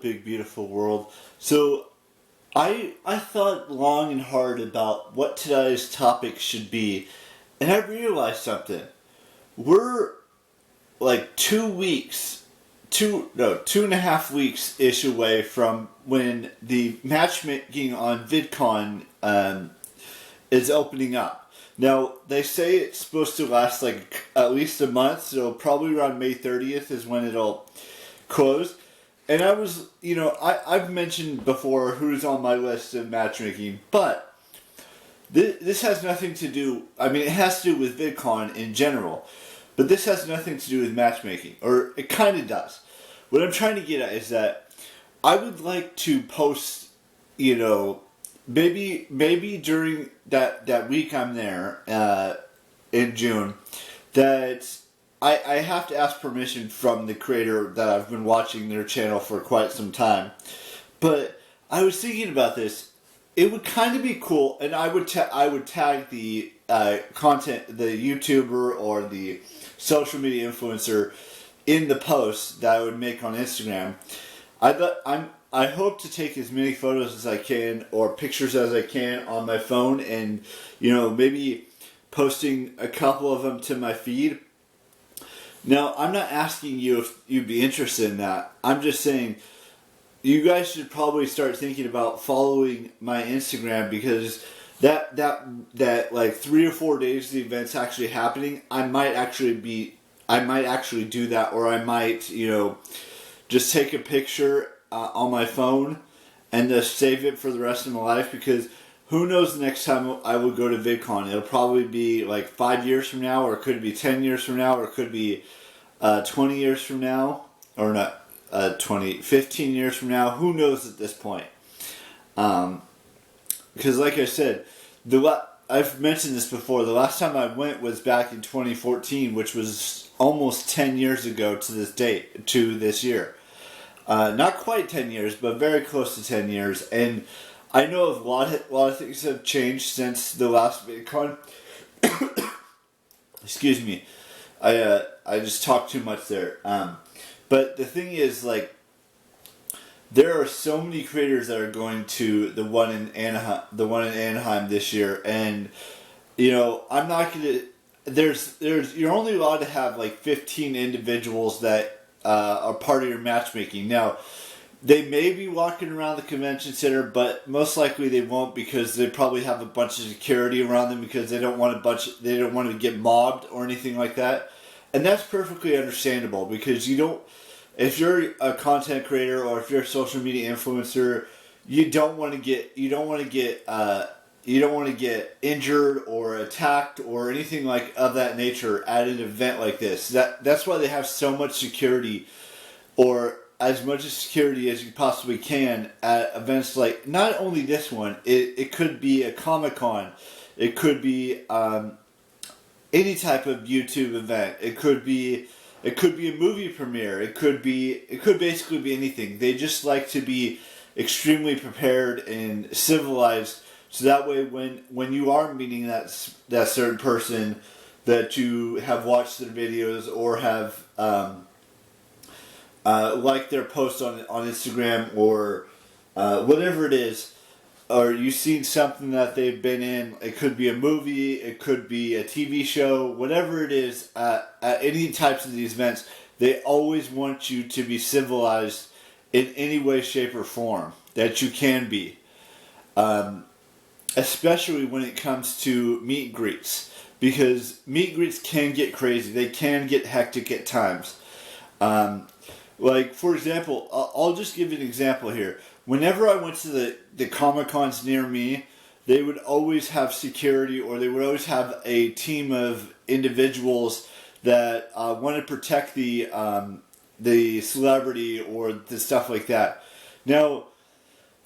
big beautiful world. So I thought long and hard about what today's topic should be, and I realized something. We're like 2 weeks, 2.5 weeks ish away from when the matchmaking on VidCon is opening up. Now, they say it's supposed to last like at least a month, so probably around May 30th is when it'll close. And I was, I've mentioned before who's on my list of matchmaking, but this has nothing to do, it has to do with VidCon in general, but this has nothing to do with matchmaking, or it kind of does. What I'm trying to get at is that I would like to post, maybe during that week I'm there in June, that I have to ask permission from the creator that I've been watching their channel for quite some time. But I was thinking about this. It would kind of be cool, and I would tag the content, the YouTuber or the social media influencer in the post that I would make on Instagram. I hope to take as many photos as I can or pictures as I can on my phone, and maybe posting a couple of them to my feed. Now, I'm not asking you if you'd be interested in that. I'm just saying you guys should probably start thinking about following my Instagram, because that like 3 or 4 days the event's actually happening, I might actually do that, or I might, just take a picture on my phone and just save it for the rest of my life, because who knows the next time I will go to VidCon. It'll probably be like 5 years from now, or it could be 10 years from now, or it could be 20 years from now, or not 15 years from now. Who knows at this point? Because like I said, I've mentioned this before, the last time I went was back in 2014, which was almost 10 years ago to this year. Not quite 10 years, but very close to 10 years. And I know a lot of things have changed since the last VidCon. Excuse me. I just talked too much there. But the thing is, like, there are so many creators that are going to the one in Anaheim this year, and I'm not gonna. You're only allowed to have like 15 individuals that are part of your matchmaking. Now, they may be walking around the convention center, but most likely they won't, because they probably have a bunch of security around them, because they don't want to get mobbed or anything like that. And that's perfectly understandable, because if you're a content creator or if you're a social media influencer, you don't want to get injured or attacked or anything like of that nature at an event like this. That's why they have so much security, or as much security as you possibly can at events like, not only this one, it could be a Comic-Con, it could be any type of YouTube event, it could be a movie premiere, it could basically be anything. They just like to be extremely prepared and civilized, so that way when you are meeting that certain person that you have watched their videos or have like their posts on Instagram or whatever it is, or you've seen something that they've been in, it could be a movie, it could be a TV show, whatever it is, at any types of these events, they always want you to be civilized in any way, shape, or form that you can be. Especially when it comes to meet and greets, because meet and greets can get crazy, they can get hectic at times. Like, for example, I'll just give you an example here. Whenever I went to the Comic-Cons near me, they would always have security, or they would always have a team of individuals that want to protect the celebrity or the stuff like that. Now,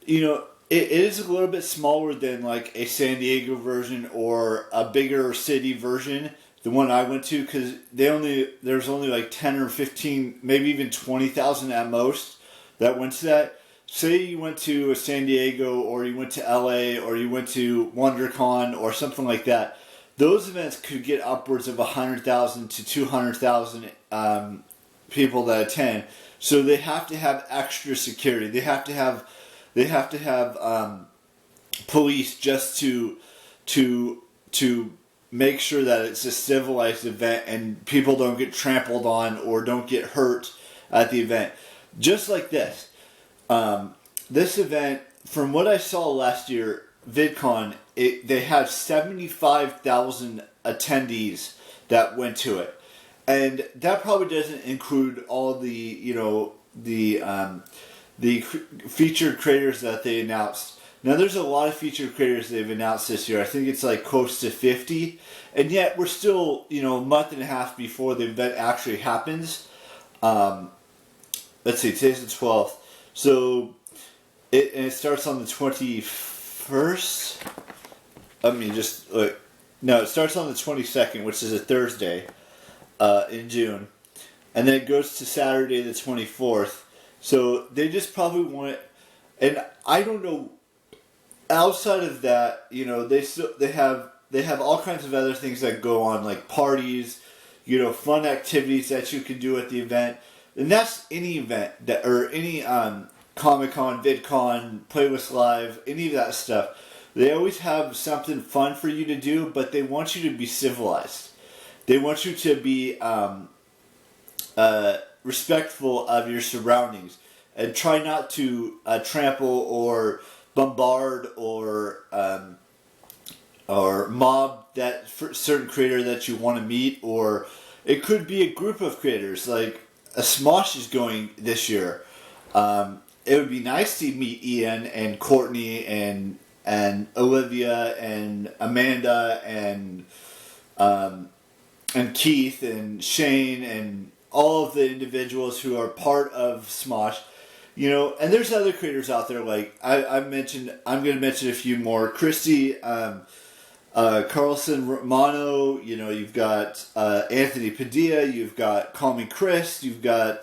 it is a little bit smaller than like a San Diego version or a bigger city version, the one I went to, because there's only like 10 or 15, maybe even 20,000 at most that went to that. Say you went to San Diego, or you went to LA, or you went to WonderCon or something like that. Those events could get upwards of 100,000 to 200,000 people that attend. So they have to have extra security. They have to have police just to make sure that it's a civilized event and people don't get trampled on or don't get hurt at the event. Just like this. This event, from what I saw last year, VidCon, they had 75,000 attendees that went to it. And that probably doesn't include all the featured creators that they announced. Now, there's a lot of featured creators they've announced this year. I think it's like close to 50. And yet, we're still, a month and a half before the event actually happens. Let's see, today's the 12th. So, it starts on the 21st. It starts on the 22nd, which is a Thursday in June. And then it goes to Saturday the 24th. So, they just probably want it. And I don't know. Outside of that, they have all kinds of other things that go on, like parties, fun activities that you can do at the event, and that's any event or any Comic-Con, VidCon, Playlist Live, any of that stuff. They always have something fun for you to do, but they want you to be civilized. They want you to be respectful of your surroundings and try not to trample or bombard or mob that certain creator that you want to meet, or it could be a group of creators. Like a Smosh is going this year. It would be nice to meet Ian and Courtney and Olivia and Amanda and Keith and Shane and all of the individuals who are part of Smosh. And there's other creators out there, like I'm going to mention a few more. Christy, Carlson Romano, you've got Anthony Padilla, you've got Call Me Chris, you've got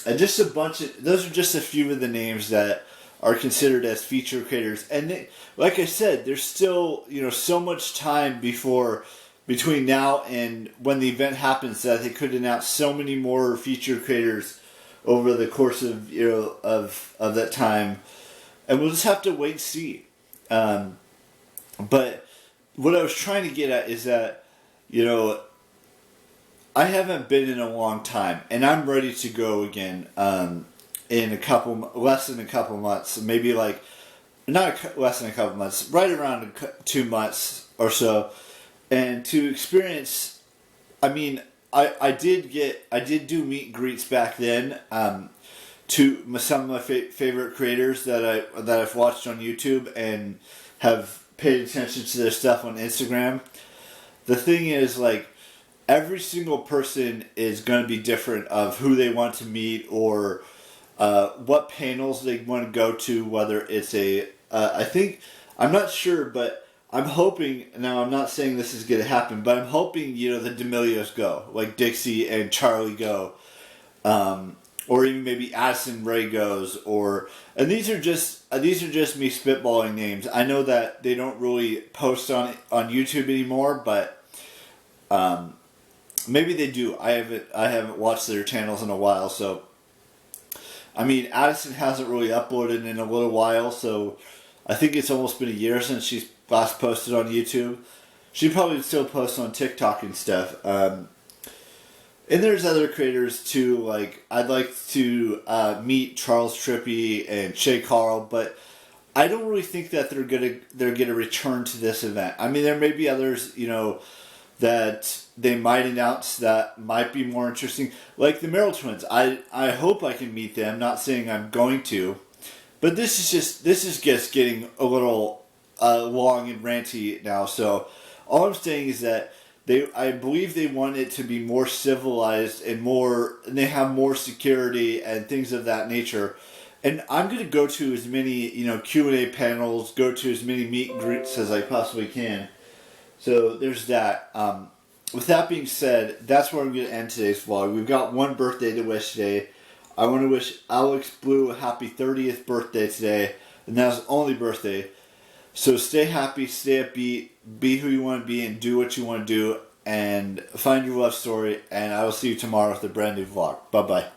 just a bunch of, those are just a few of the names that are considered as feature creators. And like I said, there's still, so much time between now and when the event happens that they could announce so many more feature creators over the course of of that time, and we'll just have to wait and see. But what I was trying to get at is that I haven't been in a long time, and I'm ready to go again in less than a couple months, maybe like less than a couple months, right around 2 months or so, and to experience. I did do meet and greets back then to some of my favorite creators that I've watched on YouTube and have paid attention to their stuff on Instagram. The thing is, like, every single person is going to be different of who they want to meet or what panels they want to go to, whether it's I'm not sure, but I'm hoping, now I'm not saying this is going to happen, but I'm hoping, the D'Amelios go, like Dixie and Charlie go, or even maybe Addison Ray goes, and these are just me spitballing names. I know that they don't really post on YouTube anymore, but maybe they do. I haven't watched their channels in a while, so Addison hasn't really uploaded in a little while, so I think it's almost been a year since she's last posted on YouTube. She probably still posts on TikTok and stuff. And there's other creators too. Like, I'd like to meet Charles Trippy and Shay Carl, but I don't really think that they're gonna return to this event. There may be others, that they might announce that might be more interesting, like the Merrill Twins. I hope I can meet them. Not saying I'm going to, but this is just getting a little long and ranty now. So all I'm saying is that I believe they want it to be more civilized and they have more security and things of that nature. And I'm going to go to as many Q&A panels, go to as many meet and greets as I possibly can. So there's that. With that being said, that's where I'm going to end today's vlog. We've got one birthday to wish today. I want to wish Alex Blue a happy 30th birthday today, and that's his only birthday. So stay happy, stay upbeat, be who you want to be, and do what you want to do. and find your love story, and I will see you tomorrow with a brand new vlog. Bye bye.